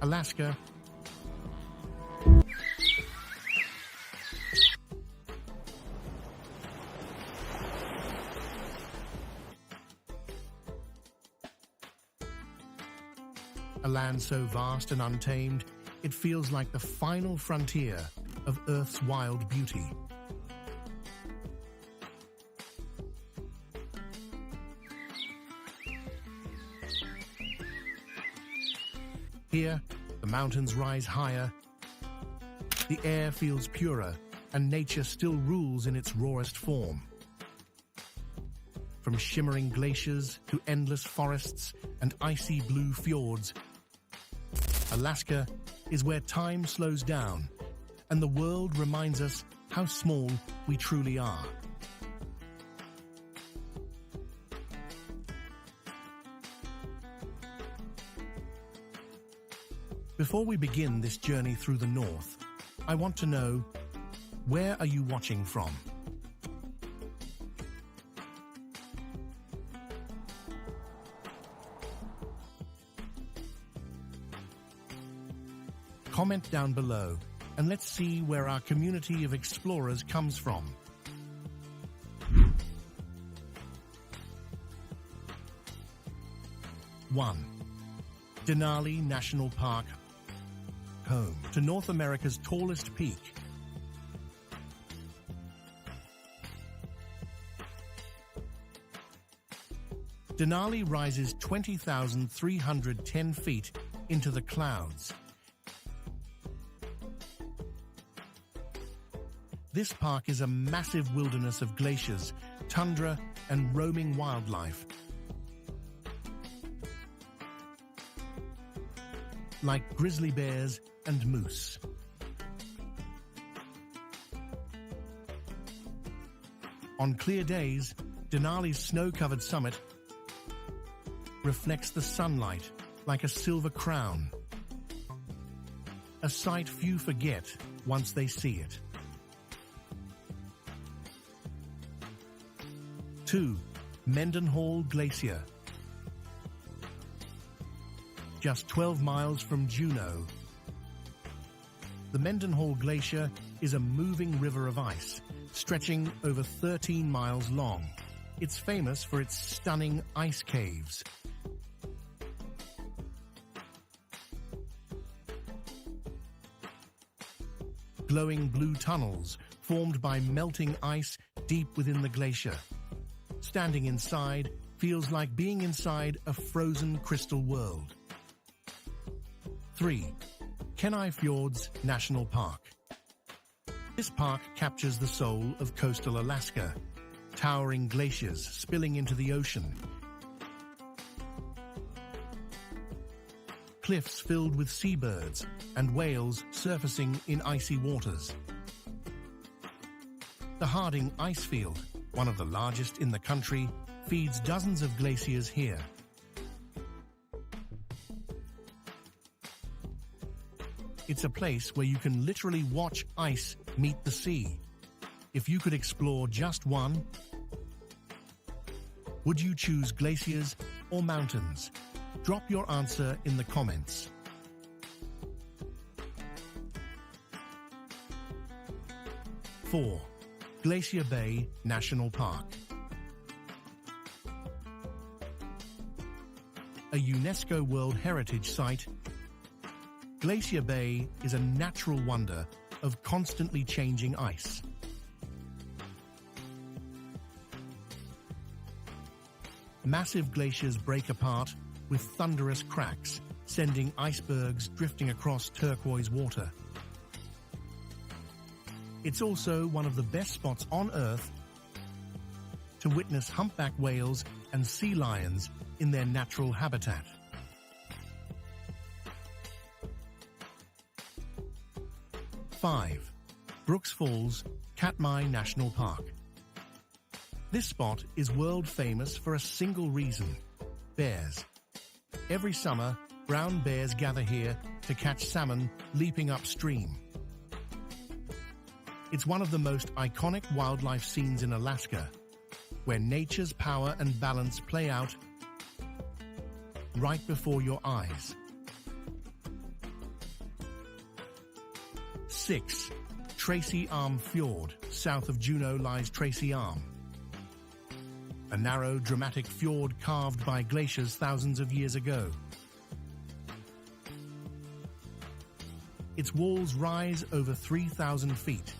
Alaska, a land so vast and untamed, it feels like the final frontier of Earth's wild beauty. Here, the mountains rise higher, the air feels purer, and nature still rules in its rawest form. From shimmering glaciers to endless forests and icy blue fjords, Alaska is where time slows down, and the world reminds us how small we truly are. Before we begin this journey through the north, I want to know, where are you watching from? Comment down below, and let's see where our community of explorers comes from. One, Denali National Park, home to North America's tallest peak. Denali rises 20,310 feet into the clouds. This park is a massive wilderness of glaciers, tundra, and roaming wildlife. Like grizzly bears and moose. On clear days, Denali's snow-covered summit reflects the sunlight like a silver crown. A sight few forget once they see it. 2. Mendenhall Glacier. Just 12 miles from Juneau, the Mendenhall Glacier is a moving river of ice, stretching over 13 miles long. It's famous for its stunning ice caves. Glowing blue tunnels formed by melting ice deep within the glacier. Standing inside feels like being inside a frozen crystal world. 3. Kenai Fjords National Park. This park captures the soul of coastal Alaska, towering glaciers spilling into the ocean, cliffs filled with seabirds and whales surfacing in icy waters. The Harding Ice Field, one of the largest in the country, feeds dozens of glaciers here. It's a place where you can literally watch ice meet the sea. If you could explore just one, would you choose glaciers or mountains? Drop your answer in the comments. 4. Glacier Bay National Park. A UNESCO World Heritage Site, Glacier Bay is a natural wonder of constantly changing ice. Massive glaciers break apart with thunderous cracks, sending icebergs drifting across turquoise water. It's also one of the best spots on Earth to witness humpback whales and sea lions in their natural habitat. 5. Brooks Falls, Katmai National Park. This spot is world famous for a single reason: bears. Every summer, brown bears gather here to catch salmon leaping upstream. It's one of the most iconic wildlife scenes in Alaska, where nature's power and balance play out right before your eyes. 6. Tracy Arm Fjord. South of Juneau lies Tracy Arm, a narrow, dramatic fjord carved by glaciers thousands of years ago. Its walls rise over 3,000 feet,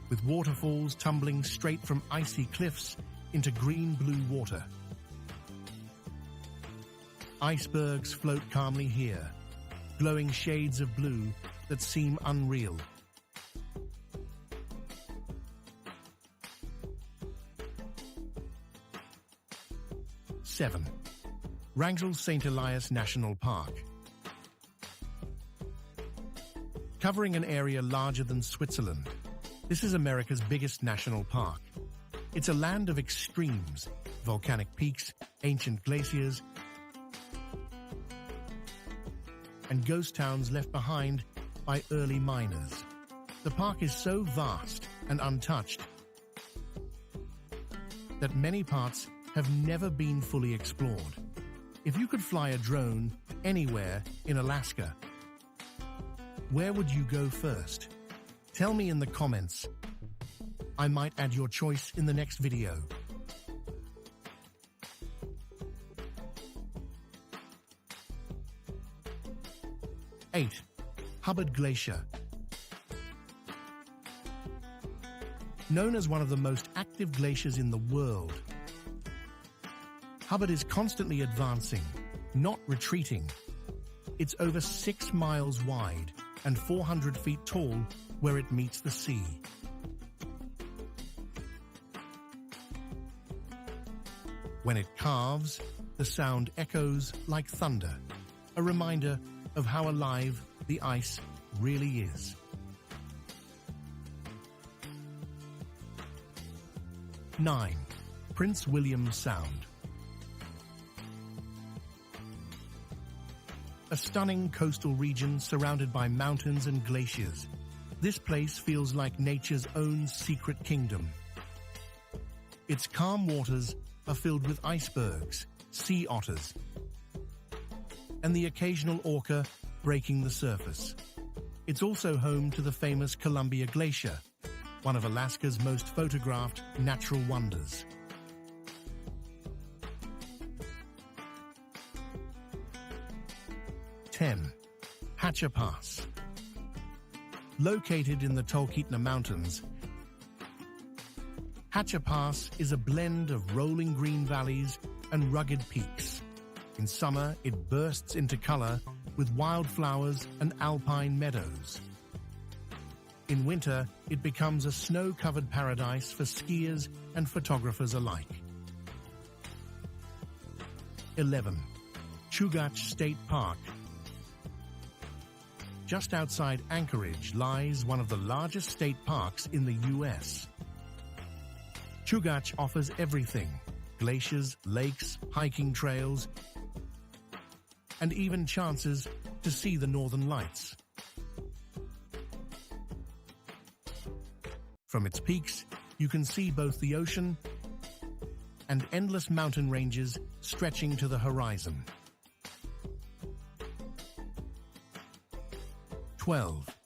with waterfalls tumbling straight from icy cliffs into green-blue water. Icebergs float calmly here, glowing shades of blue that seem unreal. Seven. Wrangell St. Elias National Park. Covering an area larger than Switzerland, this is America's biggest national park. It's a land of extremes, volcanic peaks, ancient glaciers, and ghost towns left behind by early miners. The park is so vast and untouched that many parts have never been fully explored. If you could fly a drone anywhere in Alaska, where would you go first? Tell me in the comments. I might add your choice in the next video. 8. Hubbard Glacier. Known as one of the most active glaciers in the world, Hubbard is constantly advancing, not retreating. It's over 6 miles wide and 400 feet tall where it meets the sea. When it calves, the sound echoes like thunder, a reminder of how alive the ice really is. 9. Prince William Sound. A stunning coastal region surrounded by mountains and glaciers. This place feels like nature's own secret kingdom. Its calm waters are filled with icebergs, sea otters, and the occasional orca breaking the surface. It's also home to the famous Columbia Glacier, one of Alaska's most photographed natural wonders. Hatcher Pass. Located in the Talkeetna Mountains, Hatcher Pass is a blend of rolling green valleys and rugged peaks. In summer, it bursts into color with wildflowers and alpine meadows. In winter, it becomes a snow-covered paradise for skiers and photographers alike. 11. Chugach State Park. Just outside Anchorage lies one of the largest state parks in the U.S. Chugach offers everything: glaciers, lakes, hiking trails, and even chances to see the northern lights. From its peaks, you can see both the ocean and endless mountain ranges stretching to the horizon. 12.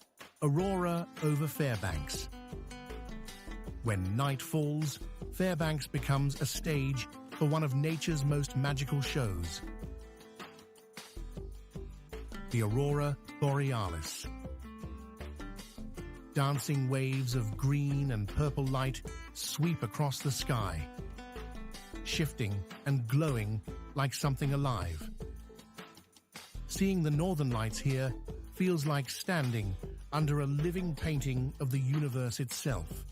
Aurora over Fairbanks. When night falls, Fairbanks becomes a stage for one of nature's most magical shows: the Aurora Borealis. Dancing waves of green and purple light sweep across the sky, shifting and glowing like something alive. Seeing the northern lights here feels like standing under a living painting of the universe itself.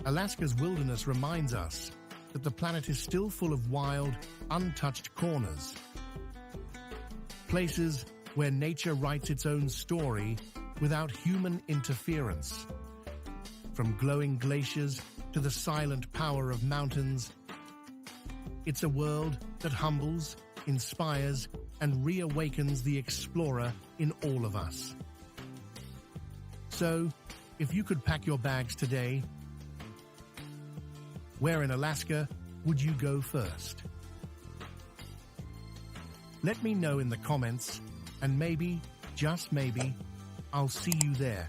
Alaska's wilderness reminds us that the planet is still full of wild, untouched corners. Places where nature writes its own story without human interference. From glowing glaciers to the silent power of mountains, it's a world that humbles, inspires, and reawakens the explorer in all of us. So, if you could pack your bags today, where in Alaska would you go first? Let me know in the comments, and maybe, just maybe, I'll see you there.